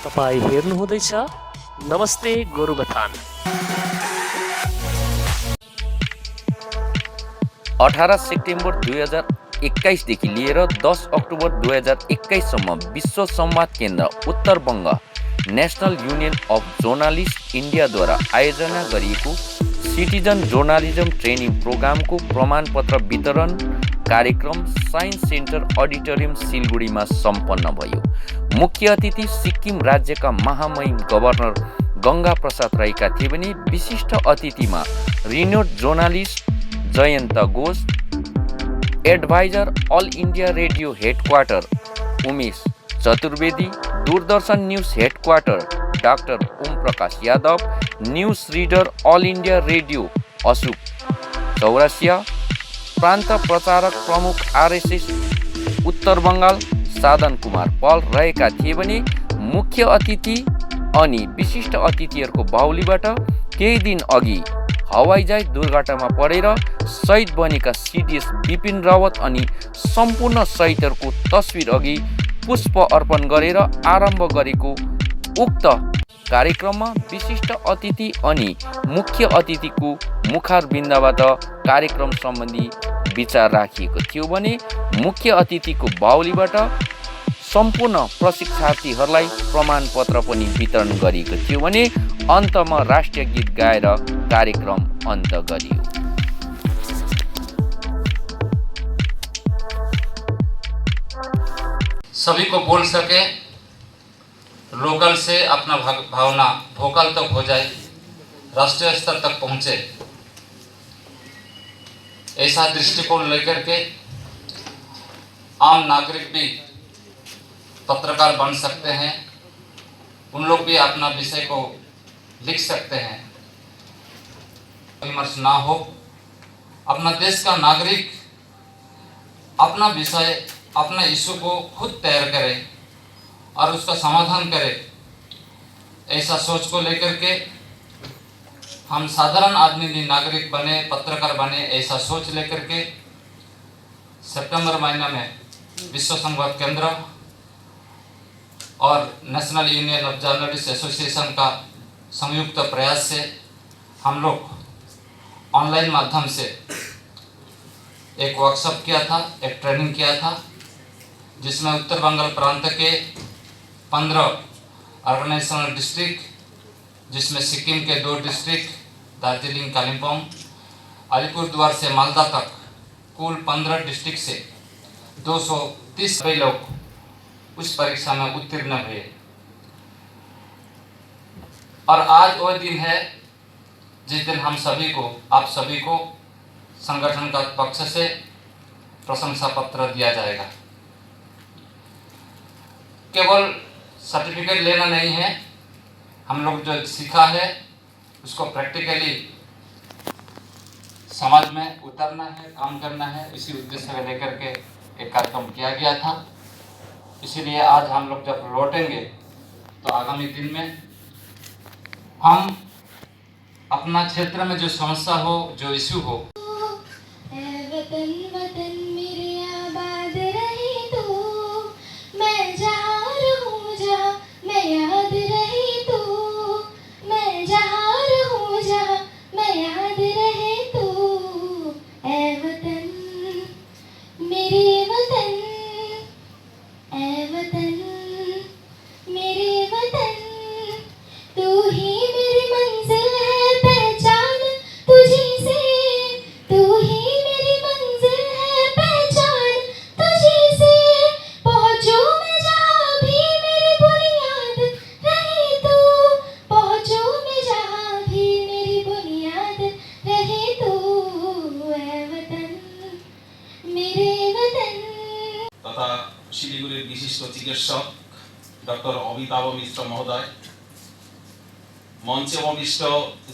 तपाईँ हेर्नुहुँदैछ नमस्ते गोरुबथान। 18 सेप्टेम्बर 2021 देखि लिएर 10 अक्टोबर 2021 सम्म विश्व संवाद केन्द्र उत्तर बङ्ग नेशनल युनियन अफ जर्नलिस्ट इन्डियाद्वारा आयोजना गरिएको सिटिजन जर्नलिजम ट्रेनिङ प्रोग्रामको प्रमाणपत्र वितरण कार्यक्रम साइन्स सेन्टर अडिटोरियम सिलगढीमा सम्पन्न भयो। मुख्य अतिथि सिक्किम राज्यका महामहिम गभर्नर गंगा प्रसाद रहेका थिए भने विशिष्ट अतिथिमा renowned journalist Jayant Ghosh, adviser All India radio headquarter Umesh Chaturvedi, Doordarshan news headquarter doctor Om Prakash Yadav, news reader All India radio Ashok Chaurasia, प्रान्त प्रचारक प्रमुख आरएसएस उत्तर बङ्गाल साधन कुमार पाल रहेका थिए भने मुख्य अतिथि अनि विशिष्ट अतिथिहरूको बाहुलीबाट केही दिन अघि हवाईजहाज दुर्घटनामा परेर शहीद बनेका सिडिएस बिपिन रावत अनि सम्पूर्ण शहीदहरूको तस्विर अघि पुष्प अर्पण गरेर आरम्भ गरेको उक्त कार्यक्रममा विशिष्ट अतिथि अनि मुख्य अतिथिको मुखारबिन्दबाट कार्यक्रम सम्बन्धी विचार राखिएको थियो भने मुख्य अतिथिको बाहुलीबाट सम्पूर्ण प्रशिक्षार्थीहरूलाई प्रमाणपत्र पनि वितरण गरिएको थियो भने अन्तमा राष्ट्रिय गीत गाएर कार्यक्रम अन्त गरियो। सभी को बोल सके, लोकल से अपना भावना वोकल तक हो जाए, राष्ट्रीय स्तर तक पहुंचे, ऐसा दृष्टिकोण लेकर के आम नागरिक भी पत्रकार बन सकते हैं। उन लोग भी अपना विषय को लिख सकते हैं। विमर्श ना हो, अपना देश का नागरिक अपना विषय, अपना इशू को खुद तैयार करे और उसका समाधान करे, ऐसा सोच को लेकर के हम साधारण आदमी भी नागरिक बने, पत्रकार बने, ऐसा सोच लेकर के सितंबर महीना में विश्व संवाद केंद्र और national union of journalist association का संयुक्त प्रयास से हम लोग ऑनलाइन माध्यम से एक वर्कशॉप किया था, एक ट्रेनिंग किया था, जिसमें उत्तर बंगाल प्रांत के 15 ऑर्गेनाइजेशनल डिस्ट्रिक्ट, जिसमें सिक्किम के 2 डिस्ट्रिक्ट दार्जिलिंग, कालिम्पोंग, अलीपुरद्वार से मालदा तक कुल 15 डिस्ट्रिक्ट से 230 लोग उस परीक्षा में उत्तीर्ण हुए। और आज वह दिन है जिस दिन हम सभी को, आप सभी को संगठन का पक्ष से प्रशंसा पत्र दिया जाएगा। केवल सर्टिफिकेट लेना नहीं है, हम लोग जो सीखा है उसको प्रैक्टिकली समाज में उतरना है, काम करना है, इसी उद्देश्य को लेकर के एक कार्यक्रम किया गया था। इसीलिए आज हम लोग जब लौटेंगे तो आगामी दिन में हम अपना क्षेत्र में जो समस्या हो, जो इश्यू हो, वतन वतन मेरे आबाद रहे तो, मैं जहाँ रहूँ जहाँ मैं याद रहे तो, मैं जहाँ रहूँ जहाँ मैं याद रहे तो, ऐ वतन मेरे वतन, ऐ वतन मेरे वतन, तू ही मेरी मंजिल है पहचान तुझी से, तू ही मेरी मंजिल है पहचान तुझी से, पहुँचूं मैं जहाँ भी मेरी बुनियाद रहे तो, पहुँचूं मैं जहाँ भी मेरी बुनियाद रहे तो, ऐ वतन मेरे वतन। तथा শিলিগুড়ির বিশিষ্ট চিকিৎসক ডক্টর অমিতাভ মিশ্র মহোদয়, মঞ্চে উপবিষ্ট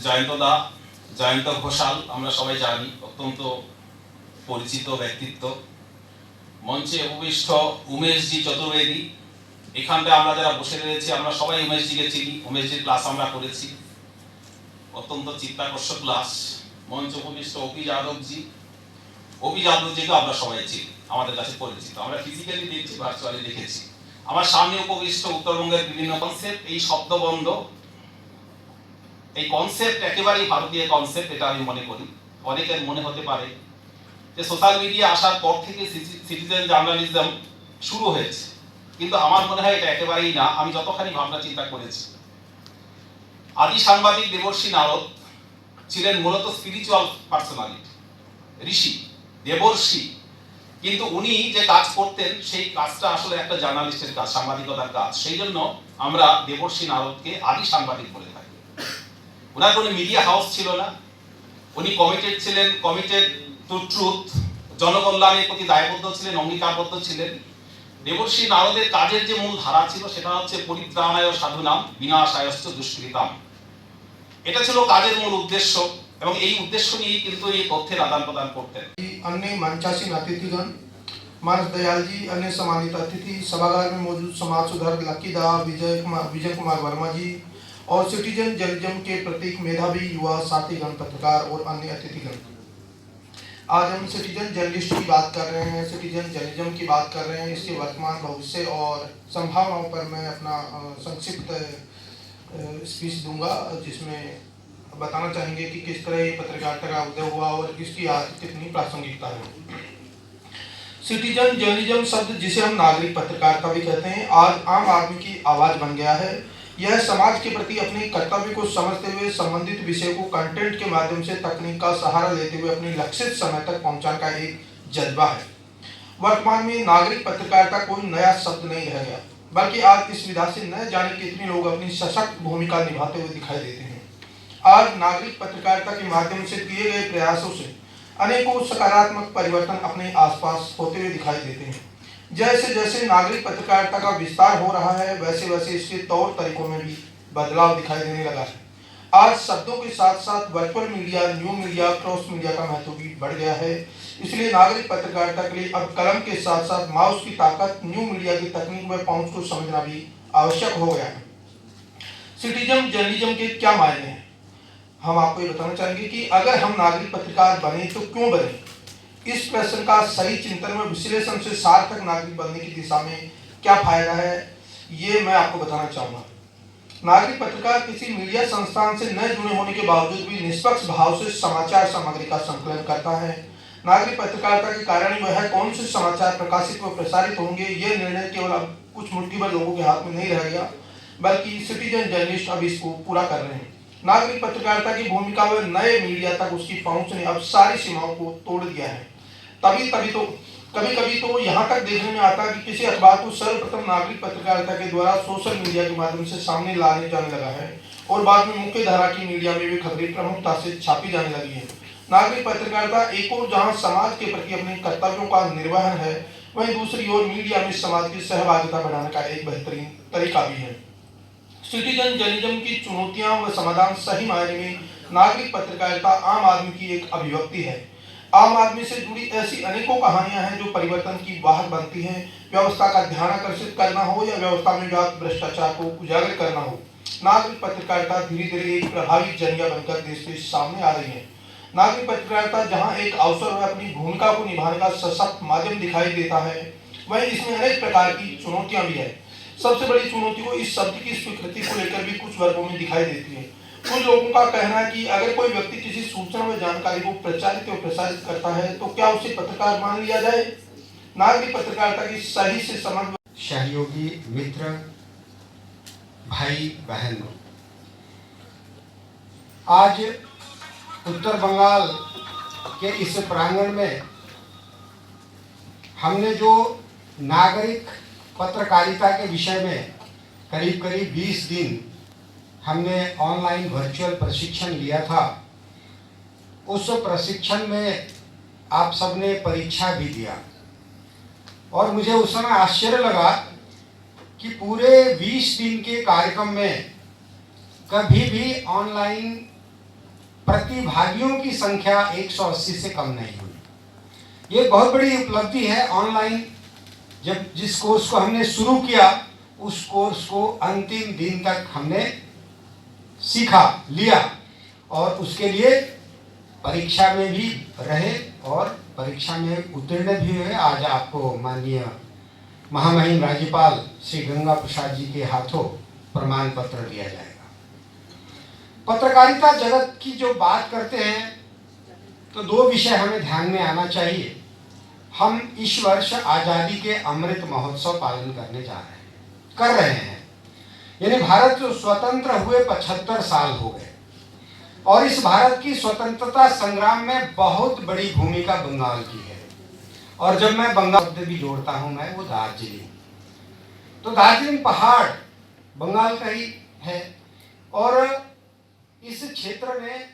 জয়ন্ত ঘোষাল, আমরা সবাই জানি অত্যন্ত পরিচিত ব্যক্তিত্ব। মঞ্চে উপবিষ্ট উমেশজি চতুর্বেদী, এখানটা আমরা যারা বসে রয়েছি আমরা সবাই উমেশজিকে চিনি, উমেশজির ক্লাস আমরা করেছি, অত্যন্ত চিত্তাকর্ষক ক্লাস। মঞ্চে উপবিষ্ট অপি যাদবজিকে আমরা সবাই চিনি, আমাদের কাছে পরিচিত, আমরা ফিজিক্যালি দেখছি, ভার্চুয়ালি দেখেছি। আমার সামনে উপবিষ্ট উত্তরবঙ্গের বিভিন্ন কনসেপ্ট, এই শব্দবন্ধ, এই কনসেপ্ট একেবারেই ভারতীয় কনসেপ্ট, এটা আমি মনে করি। অনেকের মনে হতে পারে যে সোশ্যাল মিডিয়া আসার পর থেকে সিটিজেন জার্নালিজম শুরু হয়েছে, কিন্তু আমার মনে হয় এটা একেবারেই না। আমি যতখানি ভাবনা চিন্তা করেছি, আদি সাংবাদিক দেবর্ষী নারদ ছিলেন মূলত স্পিরিচুয়াল পার্সোনালিটি, ঋষি, দেবর্ষী, কিন্তু উনি যে কাজ করতেন সেই কাজটা আসলে একটা জার্নালিস্টের কাজ, সাংবাদিকতার কাজ। সেই জন্য আমরা দেবর্ষী নারদকে আদি সাংবাদিক বলে থাকি। ওনার কোনো মিডিয়া হাউস ছিল না, উনি কমিটেড ছিলেন, কমিটেড টু ট্রুথ, জনকল্যাণের প্রতি দায়বদ্ধ ছিলেন, অঙ্গীকারবদ্ধ ছিলেন। দেবর্ষী নারদের কাজের যে মূল ধারা ছিল সেটা হচ্ছে পরিত্রাণায় সাধুনাম বিনাশায়শ্চ দুষ্কৃতাম। এটা ছিল কাজের মূল উদ্দেশ্য, এবং এই उद्देश्य নিয়েই কিন্তু এই তথ্যের আদান প্রদান করতেন। अन्य मंचासीन अतिथिगण, मानस दयाल जी, अन्य सम्मानित अतिथि, सभागार में मौजूद समाज सुधारक लक्की दा, विजय कुमार वर्मा जी और सिटीजन जर्नलिज्म के प्रतीक मेधावी युवा साथीगण, पत्रकार और अन्य अतिथिगण, आज हम सिटीजन जर्नलिस्ट की बात कर रहे हैं, सिटीजन जर्नलिज्म की बात कर रहे हैं, इसके वर्तमान, भविष्य और संभावनाओं पर मैं अपना संक्षिप्त स्पीच दूंगा, जिसमें बताना चाहेंगे कि किस तरह ये पत्रकारिता का उदय हुआ और इसकी आज कितनी प्रासंगिकता है। सिटीजन जर्नलिज्म शब्द, जिसे हम नागरिक पत्रकारिता भी कहते हैं, आज आम आदमी की आवाज बन गया है। यह समाज के प्रति अपने कर्तव्य को समझते हुए संबंधित विषय को कंटेंट के माध्यम से तकनीक का सहारा लेते हुए अपने लक्षित समय तक पहुंचाने का एक जज्बा है। वर्तमान में नागरिक पत्रकारिता कोई नया शब्द नहीं रह गया, बल्कि आज इस विधा से न जाने कितने लोग अपनी सशक्त भूमिका निभाते हुए दिखाई देते हैं। आज नागरिक पत्रकारिता के माध्यम से किए गए प्रयासों से अनेकों सकारात्मक परिवर्तन अपने आसपास होते हुए दिखाई देते हैं। जैसे जैसे नागरिक पत्रकारिता का विस्तार हो रहा है, वैसे वैसे इसके तौर तरीकों में भी बदलाव दिखाई देने लगा है। आज शब्दों के साथ साथ virtual media, new media, cross media का महत्व भी बढ़ गया है। इसलिए नागरिक पत्रकारिता के लिए अब कलम के साथ साथ माउस की ताकत, न्यू मीडिया की तकनीक व पहुंच को समझना भी आवश्यक हो गया है। सिटीजन जर्नलिज्म के क्या मायने हैं, हम आपको ये बताना चाहेंगे कि अगर हम नागरिक पत्रकार बने तो क्यों बने। इस प्रश्न का सही चिंतन व विश्लेषण से सार्थक नागरिक बनने की दिशा में क्या फायदा है, ये मैं आपको बताना चाहूँगा। नागरिक पत्रकार किसी मीडिया संस्थान से न जुड़े होने के बावजूद भी निष्पक्ष भाव से समाचार सामग्री का संकलन करता है। नागरिक पत्रकारिता के कारण वह कौन से समाचार प्रकाशित व प्रसारित होंगे, ये निर्णय केवल अब कुछ मुट्ठीभर लोगों के हाथ में नहीं रह गया, बल्कि सिटीजन जर्नलिस्ट अब इसको पूरा कर रहे हैं। नागरिक पत्रकारिता की भूमिका व नए मीडिया तक उसकी पहुंच ने अब सारी सीमाओं को तोड़ दिया है। कभी कभी तो यहाँ तक देखने में आता है कि किसी अखबार को सर्वप्रथम नागरिक पत्रकारिता के द्वारा सोशल मीडिया के माध्यम से सामने लाने जाने लगा है और बाद में मुख्य धारा की मीडिया में भी खबरें प्रमुखता से छापी जाने लगी है। नागरिक पत्रकारिता एक और जहाँ समाज के प्रति अपने कर्तव्यों का निर्वहन है, वहीं दूसरी ओर मीडिया में समाज की सहभागिता बढ़ाने का एक बेहतरीन तरीका भी है। सिटीजन जर्नलिज्म की चुनौतियां व समाधान सही मायने में नागरिक पत्रकारिता आम आदमी की एक अभिव्यक्ति है। आम आदमी से जुड़ी ऐसी अनेकों कहानियां हैं जो परिवर्तन की वाहक बनती हैं। व्यवस्था का ध्यान आकर्षित करना हो या व्यवस्था में व्याप्त भ्रष्टाचार को उजागर करना हो, नागरिक पत्रकारिता धीरे धीरे एक प्रभावी जरिया बनकर देश के सामने आ रही है। नागरिक पत्रकारिता जहां एक अवसर व अपनी भूमिका को निभाने का सशक्त माध्यम दिखाई देता है, वहीं इसमें अनेक प्रकार की चुनौतियां भी है। सबसे बड़ी चुनौती को इस शब्द की स्वीकृति को लेकर भी कुछ वर्गों में दिखाई देती है। कुछ लोगों का कहना है कि अगर कोई व्यक्ति किसी सूचना व जानकारी को प्रचारित और प्रसारित करता है तो क्या उसे पत्रकार मान लिया जाए। नागरिक पत्रकारिता की सही से समझ, सहयोगी मित्र, भाई बहन, आज उत्तर बंगाल के इस प्रांगण में हमने जो नागरिक पत्रकारिता के विषय में करीब 20 दिन हमने ऑनलाइन वर्चुअल प्रशिक्षण लिया था। उस प्रशिक्षण में आप सबने परीक्षा भी दिया और मुझे उस समय आश्चर्य लगा कि पूरे 20 दिन के कार्यक्रम में कभी भी ऑनलाइन प्रतिभागियों की संख्या 180 से कम नहीं हुई। ये बहुत बड़ी उपलब्धि है। ऑनलाइन जब जिस कोर्स को हमने शुरू किया, उस कोर्स को अंतिम दिन तक हमने सीखा लिया और उसके लिए परीक्षा में भी रहे और परीक्षा में उत्तीर्ण भी हुए। आज आपको माननीय महामहिम राज्यपाल श्री गंगा प्रसाद जी के हाथों प्रमाण पत्र दिया जाएगा। पत्रकारिता जगत की जो बात करते हैं तो दो विषय हमें ध्यान में आना चाहिए। हम इस वर्ष आज़ादी के अमृत महोत्सव पालन कर रहे हैं। यानी भारत स्वतंत्र हुए 75 साल हो गए और इस भारत की स्वतंत्रता संग्राम में बहुत बड़ी भूमिका बंगाल की है। और जब मैं बंगाल शब्द भी जोड़ता हूं मैं, वो दार्जिलिंग, तो दार्जिलिंग पहाड़ बंगाल का ही है और इस क्षेत्र में